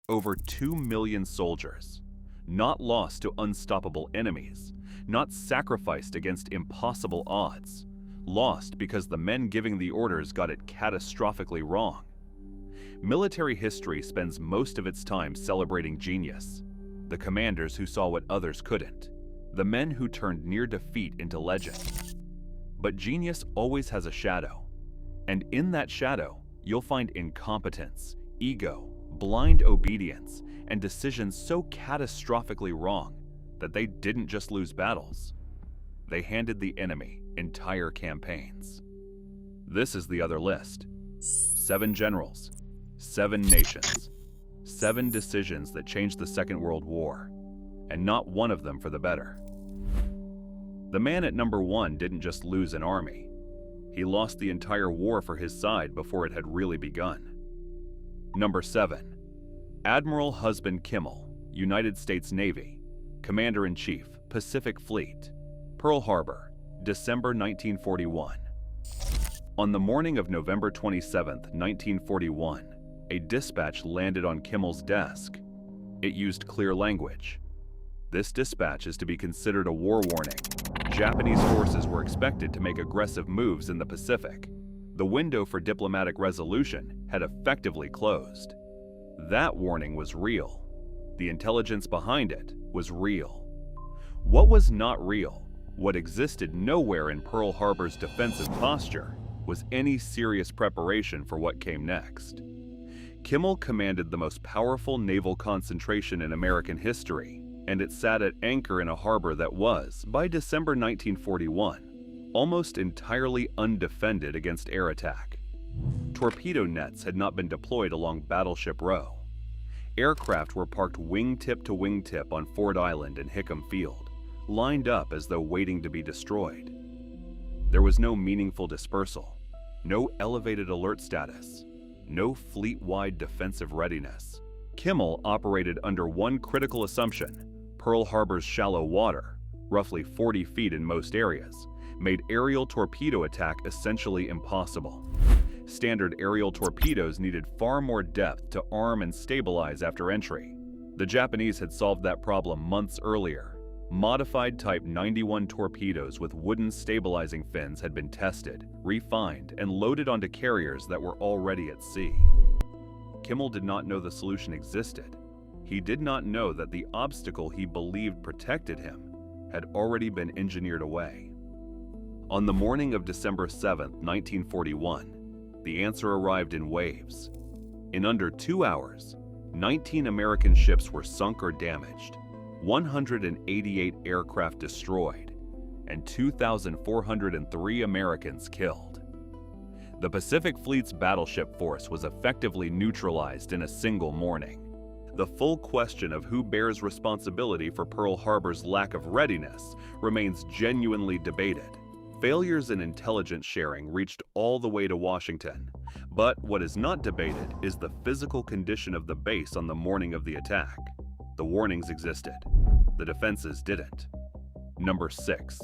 Over 2 million soldiers, not lost to unstoppable enemies, not sacrificed against impossible odds, lost because the men giving the orders got it catastrophically wrong. Military history spends most of its time celebrating genius, the commanders who saw what others couldn't, the men who turned near defeat into legend. But genius always has a shadow, and in that shadow, you'll find incompetence, ego, blind obedience, and decisions so catastrophically wrong that they didn't just lose battles. They handed the enemy entire campaigns. This is the other list. 7 generals, 7 nations, 7 decisions that changed the Second World War, and not one of them for the better. The man at number 1 didn't just lose an army. He lost the entire war for his side before it had really begun. Number 7. Admiral Husband Kimmel, United States Navy, Commander-in-Chief, Pacific Fleet, Pearl Harbor, December 1941. On the morning of November 27, 1941, a dispatch landed on Kimmel's desk. It used clear language. This dispatch is to be considered a war warning. Japanese forces were expected to make aggressive moves in the Pacific. The window for diplomatic resolution had effectively closed. That warning was real. The intelligence behind it was real. What was not real, what existed nowhere in Pearl Harbor's defensive posture, was any serious preparation for what came next. Kimmel commanded the most powerful naval concentration in American history, and it sat at anchor in a harbor that was, by December 1941, almost entirely undefended against air attack. Torpedo nets had not been deployed along Battleship Row. Aircraft were parked wingtip to wingtip on Ford Island and Hickam Field, lined up as though waiting to be destroyed. There was no meaningful dispersal, no elevated alert status, no fleet-wide defensive readiness. Kimmel operated under one critical assumption: Pearl Harbor's shallow water, roughly 40 feet in most areas, made aerial torpedo attack essentially impossible. Standard aerial torpedoes needed far more depth to arm and stabilize after entry. The Japanese had solved that problem months earlier. Modified Type 91 torpedoes with wooden stabilizing fins had been tested, refined, and loaded onto carriers that were already at sea. Kimmel did not know the solution existed. He did not know that the obstacle he believed protected him had already been engineered away. On the morning of December 7, 1941, the answer arrived in waves. In under 2 hours, 19 American ships were sunk or damaged, 188 aircraft destroyed, and 2,403 Americans killed. The Pacific Fleet's battleship force was effectively neutralized in a single morning. The full question of who bears responsibility for Pearl Harbor's lack of readiness remains genuinely debated. Failures in intelligence sharing reached all the way to Washington, but what is not debated is the physical condition of the base on the morning of the attack. The warnings existed. The defenses didn't. Number 6.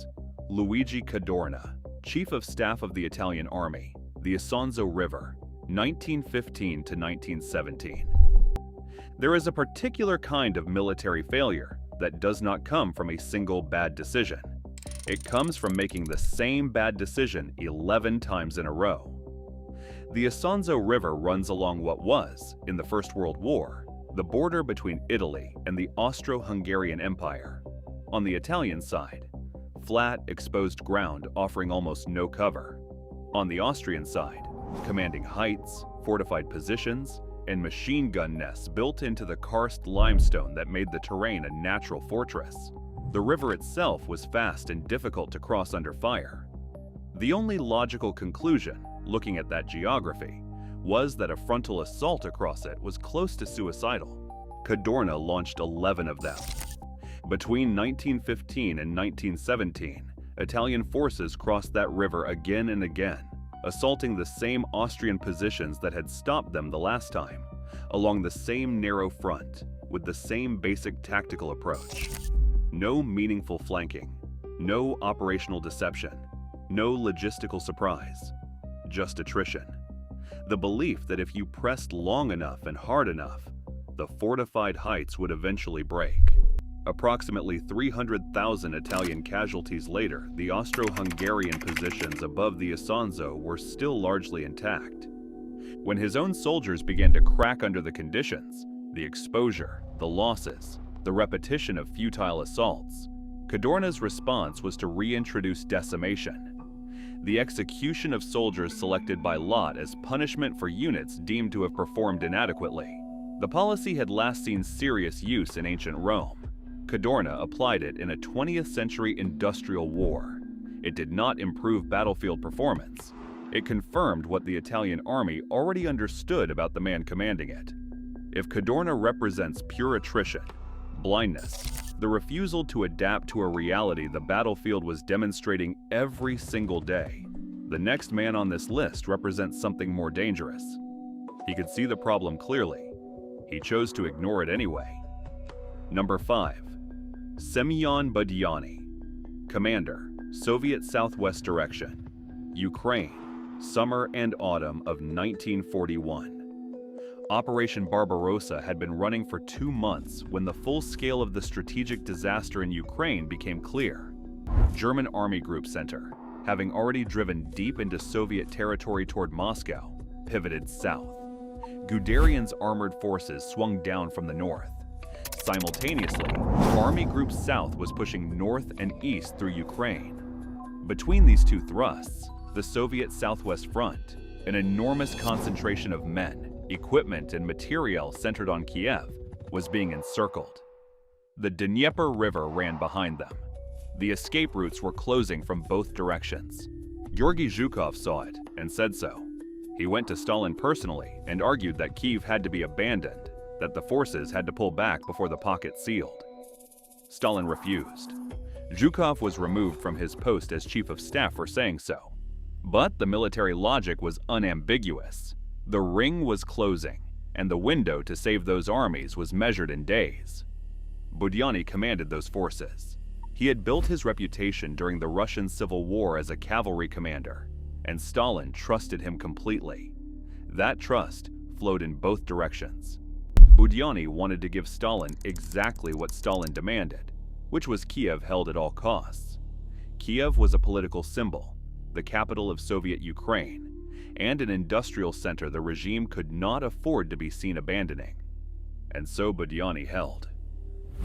Luigi Cadorna, Chief of Staff of the Italian Army, the Isonzo River, 1915 to 1917. There is a particular kind of military failure that does not come from a single bad decision. It comes from making the same bad decision 11 times in a row. The Isonzo River runs along what was, in the First World War, the border between Italy and the Austro-Hungarian Empire. On the Italian side, flat, exposed ground offering almost no cover. On the Austrian side, commanding heights, fortified positions, and machine gun nests built into the karst limestone that made the terrain a natural fortress. The river itself was fast and difficult to cross under fire. The only logical conclusion, looking at that geography, was that a frontal assault across it was close to suicidal. Cadorna launched 11 of them. Between 1915 and 1917, Italian forces crossed that river again and again, assaulting the same Austrian positions that had stopped them the last time, along the same narrow front, with the same basic tactical approach. No meaningful flanking, no operational deception, no logistical surprise, just attrition. The belief that if you pressed long enough and hard enough, the fortified heights would eventually break. Approximately 300,000 Italian casualties later, the Austro-Hungarian positions above the Isonzo were still largely intact. When his own soldiers began to crack under the conditions, the exposure, the losses, the repetition of futile assaults, Cadorna's response was to reintroduce decimation. The execution of soldiers selected by lot as punishment for units deemed to have performed inadequately. The policy had last seen serious use in ancient Rome. Cadorna applied it in a 20th century industrial war. It did not improve battlefield performance. It confirmed what the Italian army already understood about the man commanding it. If Cadorna represents pure attrition, blindness, the refusal to adapt to a reality the battlefield was demonstrating every single day, the next man on this list represents something more dangerous. He could see the problem clearly. He chose to ignore it anyway. Number 5. Semyon Budyonny, Commander, Soviet Southwest Direction, Ukraine, summer and autumn of 1941. Operation Barbarossa had been running for 2 months when the full scale of the strategic disaster in Ukraine became clear. German Army Group Center, having already driven deep into Soviet territory toward Moscow, pivoted south. Guderian's armored forces swung down from the north. Simultaneously, Army Group South was pushing north and east through Ukraine. Between these two thrusts, the Soviet Southwest Front, an enormous concentration of men, equipment, and materiel centered on Kiev, was being encircled. The Dnieper River ran behind them. The escape routes were closing from both directions. Georgy Zhukov saw it and said so. He went to Stalin personally and argued that Kiev had to be abandoned, that the forces had to pull back before the pocket sealed. Stalin refused. Zhukov was removed from his post as chief of staff for saying so. But the military logic was unambiguous. The ring was closing, and the window to save those armies was measured in days. Budyonny commanded those forces. He had built his reputation during the Russian Civil War as a cavalry commander, and Stalin trusted him completely. That trust flowed in both directions. Budyonny wanted to give Stalin exactly what Stalin demanded, which was Kiev held at all costs. Kiev was a political symbol, the capital of Soviet Ukraine, and an industrial center the regime could not afford to be seen abandoning. And so Budyonny held.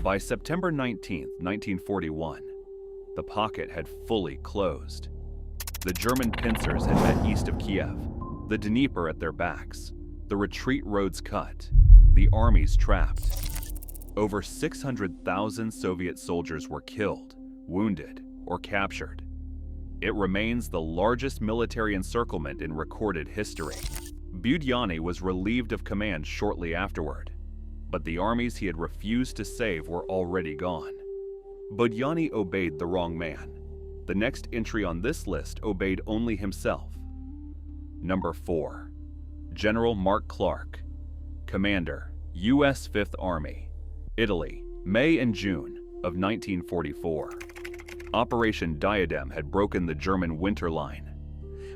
By September 19, 1941, the pocket had fully closed. The German pincers had met east of Kiev, the Dnieper at their backs, the retreat roads cut, the armies trapped. Over 600,000 Soviet soldiers were killed, wounded, or captured. It remains the largest military encirclement in recorded history. Budyonny was relieved of command shortly afterward, but the armies he had refused to save were already gone. Budyonny obeyed the wrong man. The next entry on this list obeyed only himself. Number 4. General Mark Clark, Commander, U.S. Fifth Army, Italy, May and June of 1944. Operation Diadem had broken the German winter line.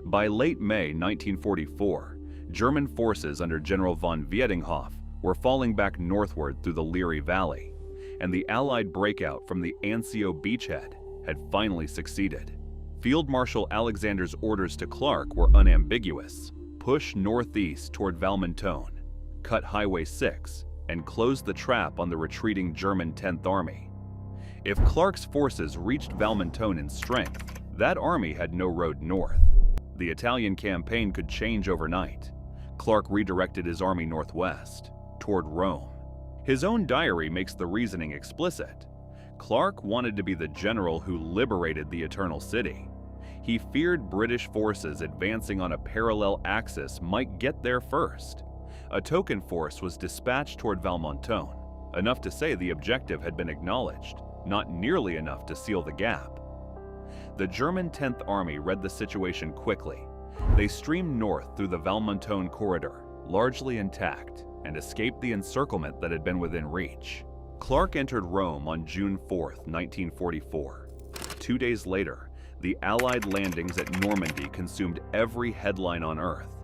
By late May 1944, German forces under General von Vietinghoff were falling back northward through the Liri Valley, and the Allied breakout from the Anzio beachhead had finally succeeded. Field Marshal Alexander's orders to Clark were unambiguous: push northeast toward Valmontone, cut Highway 6, and close the trap on the retreating German 10th Army. If Clark's forces reached Valmontone in strength, that army had no road north. The Italian campaign could change overnight. Clark redirected his army northwest, toward Rome. His own diary makes the reasoning explicit. Clark wanted to be the general who liberated the Eternal City. He feared British forces advancing on a parallel axis might get there first. A token force was dispatched toward Valmontone, enough to say the objective had been acknowledged, not nearly enough to seal the gap. The German 10th Army read the situation quickly. They streamed north through the Valmontone corridor, largely intact, and escaped the encirclement that had been within reach. Clark entered Rome on June 4, 1944. 2 days later, the Allied landings at Normandy consumed every headline on Earth.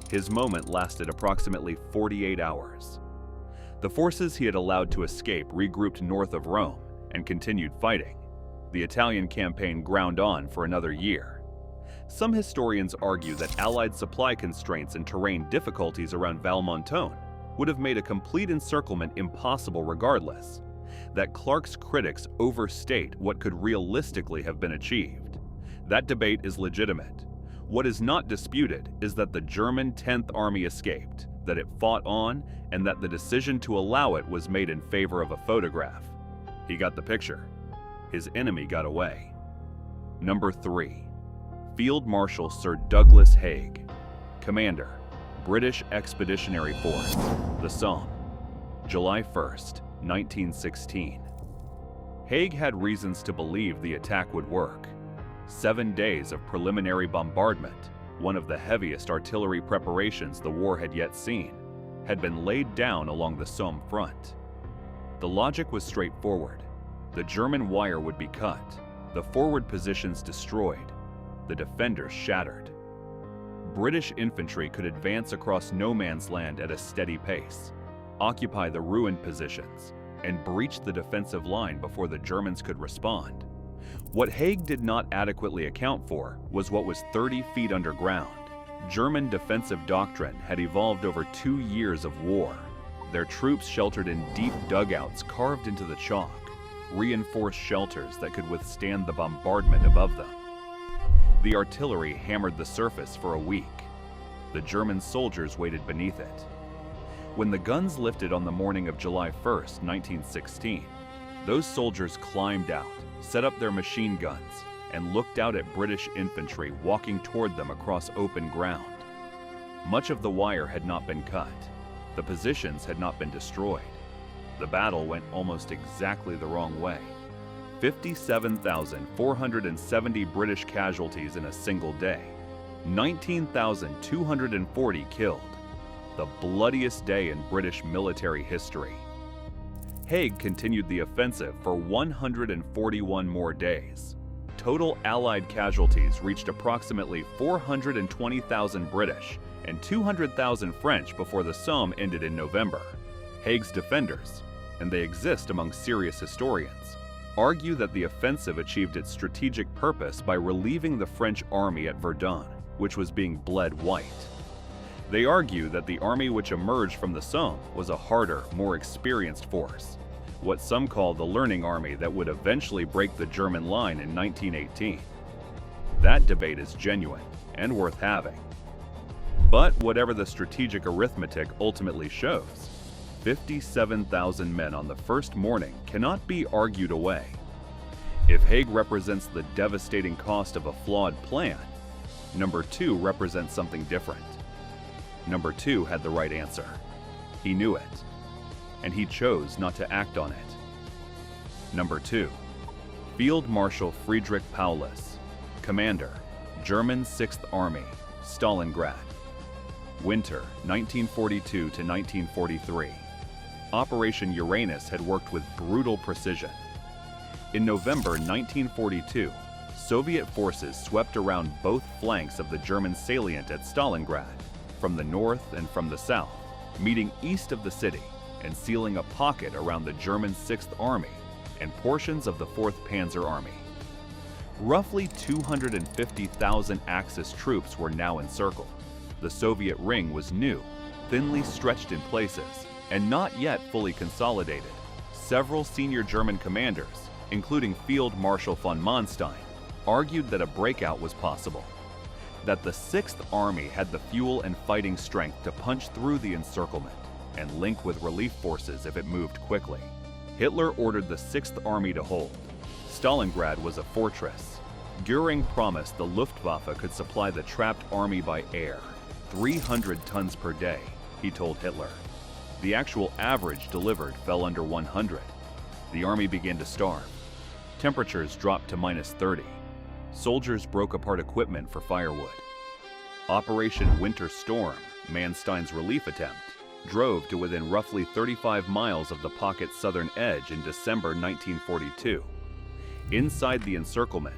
His moment lasted approximately 48 hours. The forces he had allowed to escape regrouped north of Rome and continued fighting. The Italian campaign ground on for another year. Some historians argue that Allied supply constraints and terrain difficulties around Valmontone would have made a complete encirclement impossible regardless, that Clark's critics overstate what could realistically have been achieved. That debate is legitimate. What is not disputed is that the German 10th Army escaped, that it fought on, and that the decision to allow it was made in favor of a photograph. He got the picture. His enemy got away. Number 3. Field Marshal Sir Douglas Haig, Commander, British Expeditionary Force, the Somme, July 1st, 1916. Haig had reasons to believe the attack would work. 7 days of preliminary bombardment, one of the heaviest artillery preparations the war had yet seen, had been laid down along the Somme front. The logic was straightforward. The German wire would be cut, the forward positions destroyed, the defenders shattered. British infantry could advance across no man's land at a steady pace, occupy the ruined positions, and breach the defensive line before the Germans could respond. What Haig did not adequately account for was what was 30 feet underground. German defensive doctrine had evolved over 2 years of war. Their troops sheltered in deep dugouts carved into the chalk, reinforced shelters that could withstand the bombardment above them. The artillery hammered the surface for a week. The German soldiers waited beneath it. When the guns lifted on the morning of July 1st, 1916, those soldiers climbed out, set up their machine guns, and looked out at British infantry walking toward them across open ground. Much of the wire had not been cut. The positions had not been destroyed. The battle went almost exactly the wrong way. 57,470 British casualties in a single day, 19,240 killed. The bloodiest day in British military history. Haig continued the offensive for 141 more days. Total Allied casualties reached approximately 420,000 British and 200,000 French before the Somme ended in November. Haig's defenders, and they exist among serious historians, argue that the offensive achieved its strategic purpose by relieving the French army at Verdun, which was being bled white. They argue that the army which emerged from the Somme was a harder, more experienced force, what some call the learning army that would eventually break the German line in 1918. That debate is genuine and worth having. But whatever the strategic arithmetic ultimately shows, 57,000 men on the first morning cannot be argued away. If Haig represents the devastating cost of a flawed plan, number 2 represents something different. Number 2 had the right answer. He knew it, and he chose not to act on it. Number 2, Field Marshal Friedrich Paulus, Commander, German 6th Army, Stalingrad. Winter 1942 to 1943. Operation Uranus had worked with brutal precision. In November 1942, Soviet forces swept around both flanks of the German salient at Stalingrad, from the north and from the south, meeting east of the city and sealing a pocket around the German 6th Army and portions of the 4th Panzer Army. Roughly 250,000 Axis troops were now encircled. The Soviet ring was new, thinly stretched in places, and not yet fully consolidated. Several senior German commanders, including Field Marshal von Manstein, argued that a breakout was possible, that the 6th Army had the fuel and fighting strength to punch through the encirclement and link with relief forces if it moved quickly. Hitler ordered the 6th Army to hold. Stalingrad was a fortress. Göring promised the Luftwaffe could supply the trapped army by air, 300 tons per day, he told Hitler. The actual average delivered fell under 100. The army began to starve. Temperatures dropped to -30. Soldiers broke apart equipment for firewood. Operation Winter Storm, Manstein's relief attempt, drove to within roughly 35 miles of the pocket's southern edge in December 1942. Inside the encirclement,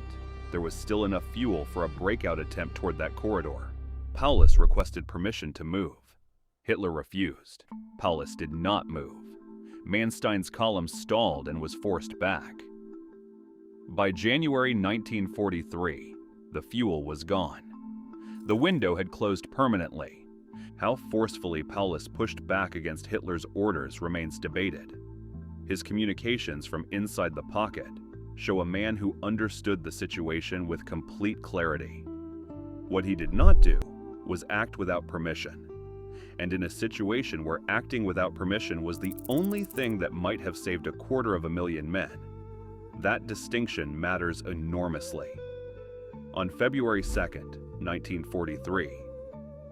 there was still enough fuel for a breakout attempt toward that corridor. Paulus requested permission to move. Hitler refused. Paulus did not move. Manstein's column stalled and was forced back. By January 1943, the fuel was gone. The window had closed permanently. How forcefully Paulus pushed back against Hitler's orders remains debated. His communications from inside the pocket show a man who understood the situation with complete clarity. What he did not do was act without permission. And in a situation where acting without permission was the only thing that might have saved 250,000 men, that distinction matters enormously. On February 2nd, 1943,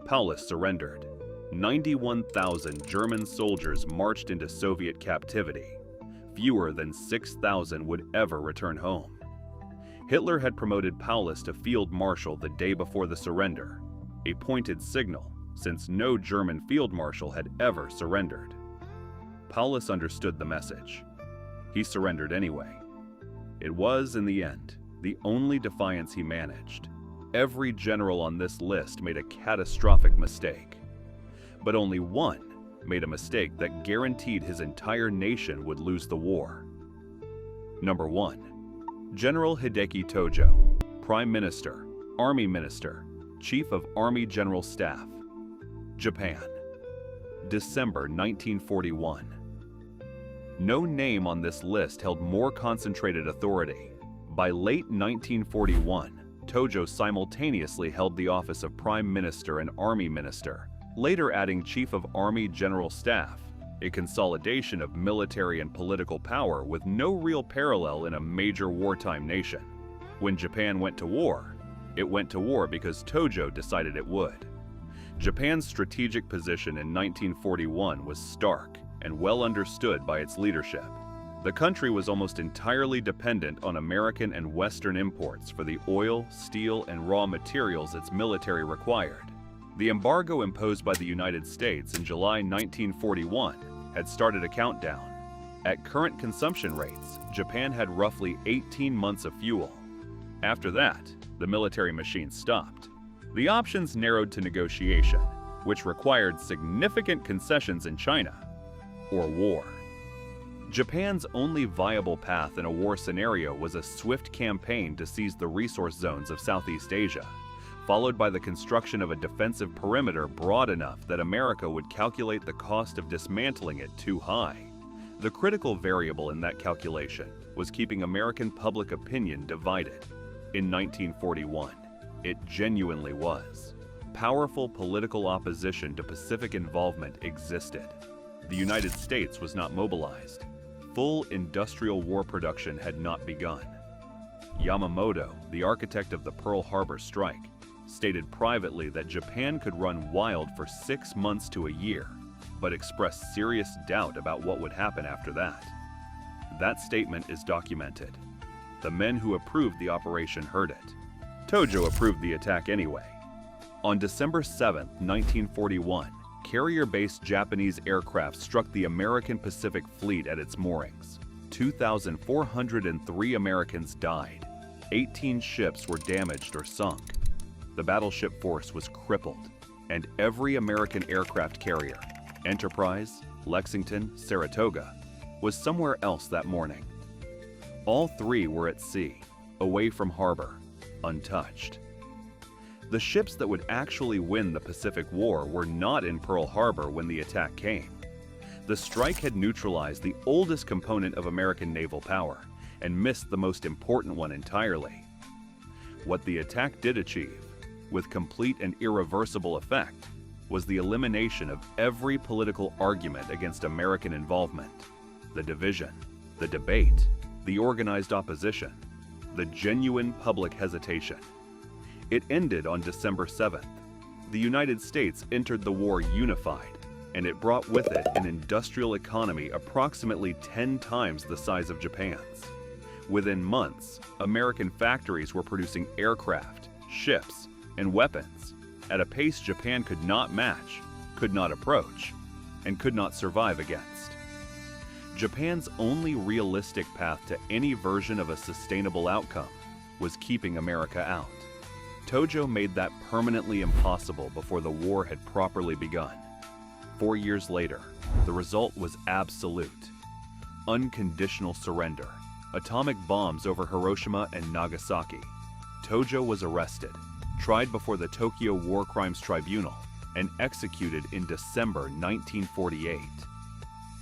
Paulus surrendered. 91,000 German soldiers marched into Soviet captivity. Fewer than 6,000 would ever return home. Hitler had promoted Paulus to field marshal the day before the surrender, a pointed signal since no German field marshal had ever surrendered. Paulus understood the message. He surrendered anyway. It was, in the end, the only defiance he managed. Every general on this list made a catastrophic mistake. But only one made a mistake that guaranteed his entire nation would lose the war. Number 1. General Hideki Tojo, Prime Minister, Army Minister, Chief of Army General Staff, Japan. December 1941. No name on this list held more concentrated authority. By late 1941, Tojo simultaneously held the office of Prime Minister and Army Minister, later adding Chief of Army General Staff, a consolidation of military and political power with no real parallel in a major wartime nation. When Japan went to war, it went to war because Tojo decided it would. Japan's strategic position in 1941 was stark and well understood by its leadership. The country was almost entirely dependent on American and Western imports for the oil, steel, and raw materials its military required. The embargo imposed by the United States in July 1941 had started a countdown. At current consumption rates, Japan had roughly 18 months of fuel. After that, the military machine stopped. The options narrowed to negotiation, which required significant concessions in China, or war. Japan's only viable path in a war scenario was a swift campaign to seize the resource zones of Southeast Asia, followed by the construction of a defensive perimeter broad enough that America would calculate the cost of dismantling it too high. The critical variable in that calculation was keeping American public opinion divided. In 1941, it genuinely was. Powerful political opposition to Pacific involvement existed. The United States was not mobilized. Full industrial war production had not begun. Yamamoto, the architect of the Pearl Harbor strike, stated privately that Japan could run wild for 6 months to a year, but expressed serious doubt about what would happen after that. That statement is documented. The men who approved the operation heard it. Tojo approved the attack anyway. On December 7, 1941, carrier-based Japanese aircraft struck the American Pacific Fleet at its moorings. 2,403 Americans died. 18 ships were damaged or sunk. The battleship force was crippled, and every American aircraft carrier, Enterprise, Lexington, Saratoga, was somewhere else that morning. All three were at sea, away from harbor, untouched. The ships that would actually win the Pacific War were not in Pearl Harbor when the attack came. The strike had neutralized the oldest component of American naval power and missed the most important one entirely. What the attack did achieve, with complete and irreversible effect, was the elimination of every political argument against American involvement. The division, the debate, the organized opposition, the genuine public hesitation. It ended on December 7th. The United States entered the war unified, and it brought with it an industrial economy approximately 10 times the size of Japan's. Within months, American factories were producing aircraft, ships, and weapons at a pace Japan could not match, could not approach, and could not survive against. Japan's only realistic path to any version of a sustainable outcome was keeping America out. Tojo made that permanently impossible before the war had properly begun. 4 years later, the result was absolute. unconditional surrender, atomic bombs over Hiroshima and Nagasaki. Tojo was arrested, tried before the Tokyo War Crimes Tribunal, and executed in December 1948.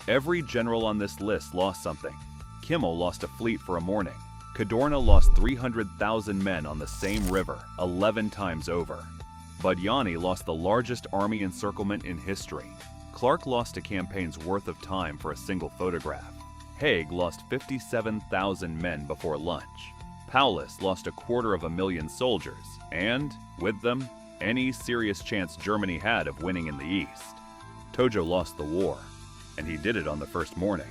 Every general on this list lost something. Kimmel lost a fleet for a morning. Cadorna lost 300,000 men on the same river 11 times over. Budyani lost the largest army encirclement in history. Clark lost a campaign's worth of time for a single photograph. Haig lost 57,000 men before lunch. Paulus lost 250,000 soldiers, and, with them, any serious chance Germany had of winning in the East. Tojo lost the war, and he did it on the first morning.